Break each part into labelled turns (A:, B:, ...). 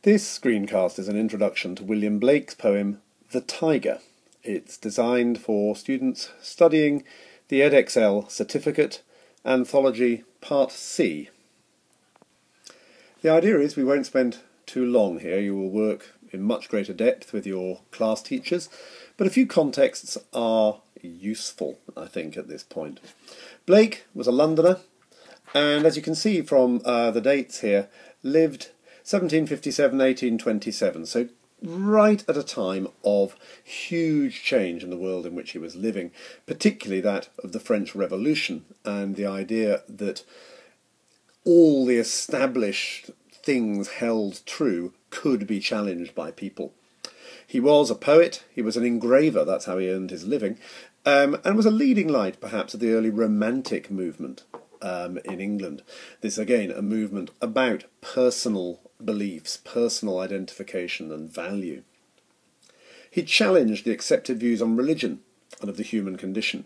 A: This screencast is an introduction to William Blake's poem, The Tyger. It's designed for students studying the Edexcel Certificate, Anthology Part C. The idea is we won't spend too long here. You will work in much greater depth with your class teachers, but a few contexts are useful, I think, at this point. Blake was a Londoner, and as you can see from the dates here, lived 1757-1827, so right at a time of huge change in the world in which he was living, particularly that of the French Revolution and the idea that all the established things held true could be challenged by people. He was a poet, he was an engraver, that's how he earned his living, and was a leading light perhaps of the early Romantic movement in England. This again a movement about personal beliefs, personal identification and value. He challenged the accepted views on religion and of the human condition,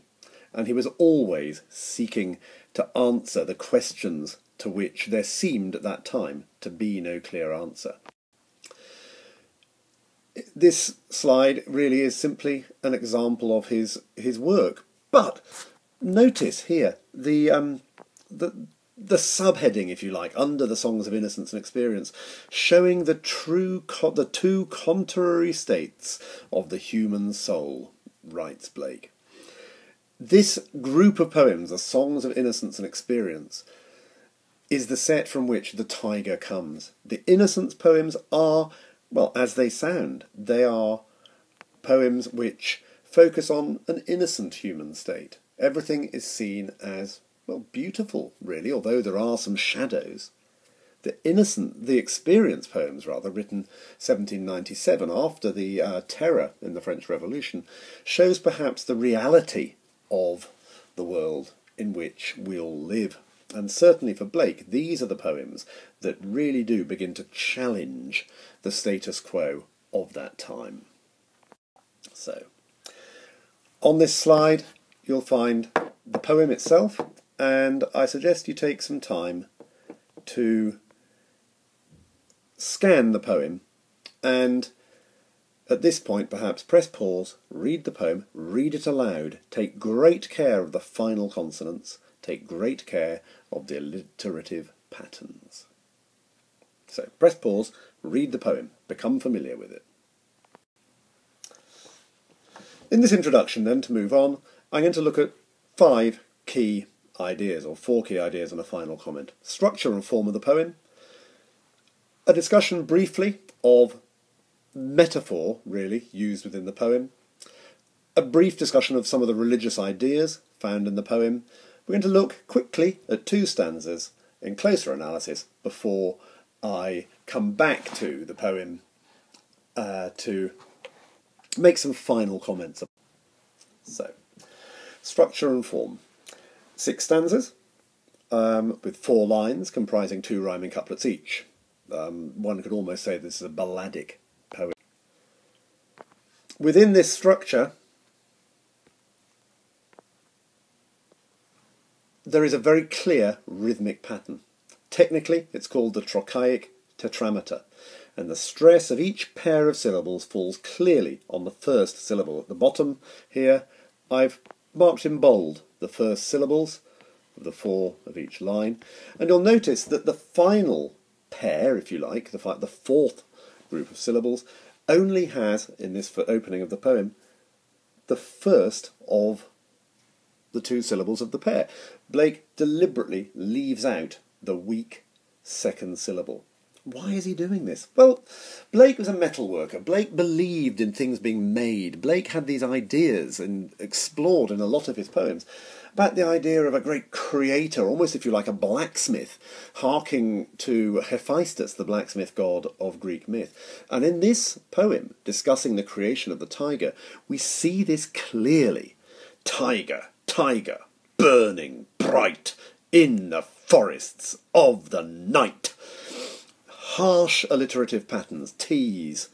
A: and he was always seeking to answer the questions to which there seemed at that time to be no clear answer. This slide really is simply an example of his work, but notice here the subheading, if you like, under the Songs of Innocence and Experience, showing the two contrary states of the human soul, writes Blake. This group of poems, the Songs of Innocence and Experience, is the set from which the Tyger comes. The Innocence poems are, well, as they sound, they are poems which focus on an innocent human state. Everything is seen as, well, beautiful, really, although there are some shadows. The Experience poems, rather, written 1797, after the terror in the French Revolution, shows perhaps the reality of the world in which we all live. And certainly for Blake, these are the poems that really do begin to challenge the status quo of that time. So, on this slide, you'll find the poem itself, and I suggest you take some time to scan the poem, and at this point perhaps press pause, read the poem, read it aloud, take great care of the final consonants, take great care of the alliterative patterns. So press pause, read the poem, become familiar with it. In this introduction then, to move on, I'm going to look at 5 key ideas, or 4 key ideas and a final comment. Structure and form of the poem, a discussion briefly of metaphor, really, used within the poem, a brief discussion of some of the religious ideas found in the poem. We're going to look quickly at 2 stanzas in closer analysis before I come back to the poem to make some final comments. So, structure and form. 6 stanzas with 4 lines comprising 2 rhyming couplets each. One could almost say this is a balladic poem. Within this structure, there is a very clear rhythmic pattern. Technically, it's called the trochaic tetrameter, and the stress of each pair of syllables falls clearly on the first syllable. At the bottom here, I've marked in bold the first syllables of the 4 of each line, and you'll notice that the final pair, if you like, the 4th group of syllables, only has, in this opening of the poem, the first of the 2 syllables of the pair. Blake deliberately leaves out the weak second syllable. Why is he doing this? Well, Blake was a metalworker. Blake believed in things being made. Blake had these ideas and explored in a lot of his poems about the idea of a great creator, almost, if you like, a blacksmith, harking to Hephaestus, the blacksmith god of Greek myth. And in this poem, discussing the creation of the Tyger, we see this clearly. Tyger, Tyger, burning bright in the forests of the night. Harsh alliterative patterns, T's,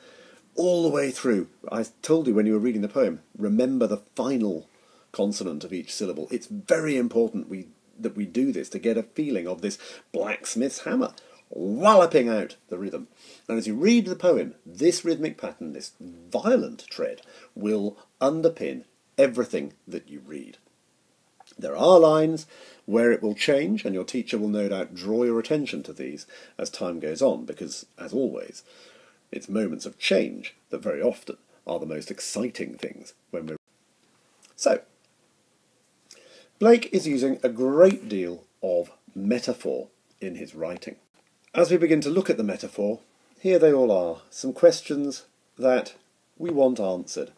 A: all the way through. I told you when you were reading the poem, remember the final consonant of each syllable. It's very important that we do this to get a feeling of this blacksmith's hammer. walloping out the rhythm. And as you read the poem, this rhythmic pattern, this violent tread, will underpin everything that you read. There are lines where it will change, and your teacher will no doubt draw your attention to these as time goes on, because, as always, it's moments of change that very often are the most exciting things when we're... So, Blake is using a great deal of metaphor in his writing. As we begin to look at the metaphor, here they all are, some questions that we want answered.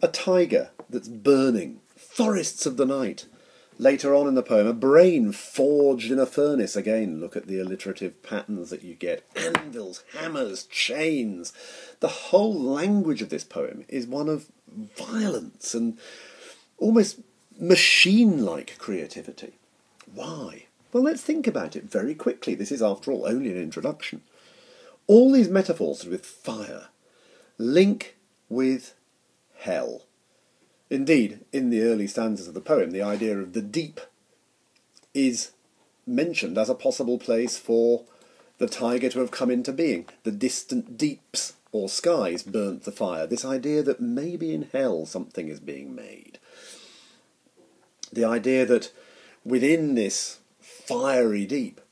A: A tiger that's burning, forests of the night. Later on in the poem, a brain forged in a furnace. Again, look at the alliterative patterns that you get. Anvils, hammers, chains. The whole language of this poem is one of violence and almost machine-like creativity. Why? Well, let's think about it very quickly. This is, after all, only an introduction. All these metaphors with fire link with hell. Indeed, in the early stanzas of the poem, the idea of the deep is mentioned as a possible place for the tiger to have come into being. The distant deeps or skies burnt the fire. This idea that maybe in hell something is being made. The idea that within this fiery deep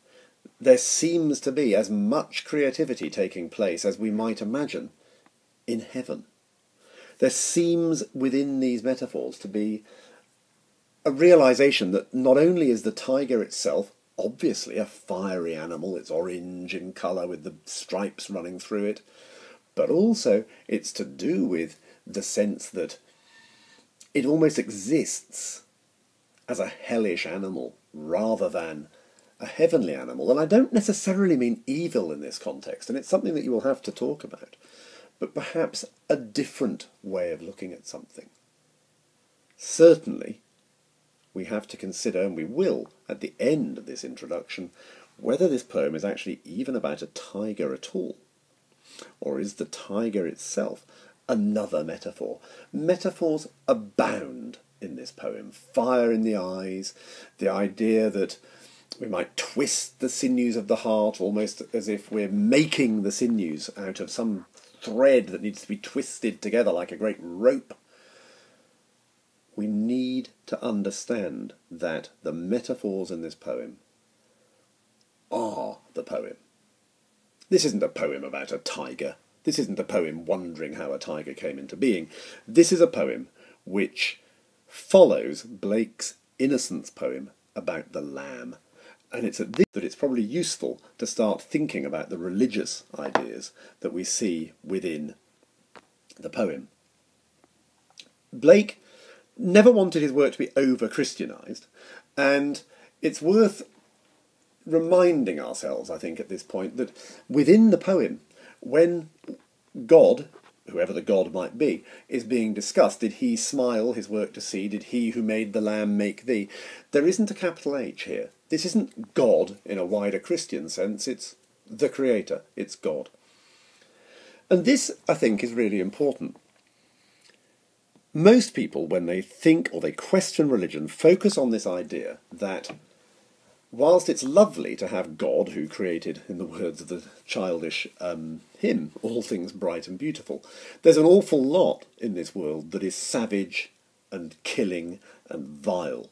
A: there seems to be as much creativity taking place as we might imagine in heaven. There seems within these metaphors to be a realisation that not only is the tiger itself obviously a fiery animal, it's orange in colour with the stripes running through it, but also it's to do with the sense that it almost exists as a hellish animal rather than a heavenly animal. And I don't necessarily mean evil in this context, and it's something that you will have to talk about, but perhaps a different way of looking at something. Certainly, we have to consider, and we will at the end of this introduction, whether this poem is actually even about a tiger at all. Or is the tiger itself another metaphor? Metaphors abound in this poem. Fire in the eyes, the idea that we might twist the sinews of the heart, almost as if we're making the sinews out of some thread that needs to be twisted together like a great rope. We need to understand that the metaphors in this poem are the poem. This isn't a poem about a tiger. This isn't a poem wondering how a tiger came into being. This is a poem which follows Blake's Innocence poem about the lamb. And it's at this that it's probably useful to start thinking about the religious ideas that we see within the poem. Blake never wanted his work to be over-Christianised, and it's worth reminding ourselves, I think, at this point, that within the poem, when God, whoever the God might be, is being discussed, did he smile his work to see, did he who made the lamb make thee, there isn't a capital H here. This isn't God in a wider Christian sense, it's the Creator, it's God. And this, I think, is really important. Most people, when they think or they question religion, focus on this idea that whilst it's lovely to have God, who created, in the words of the childish hymn, all things bright and beautiful, there's an awful lot in this world that is savage and killing and vile.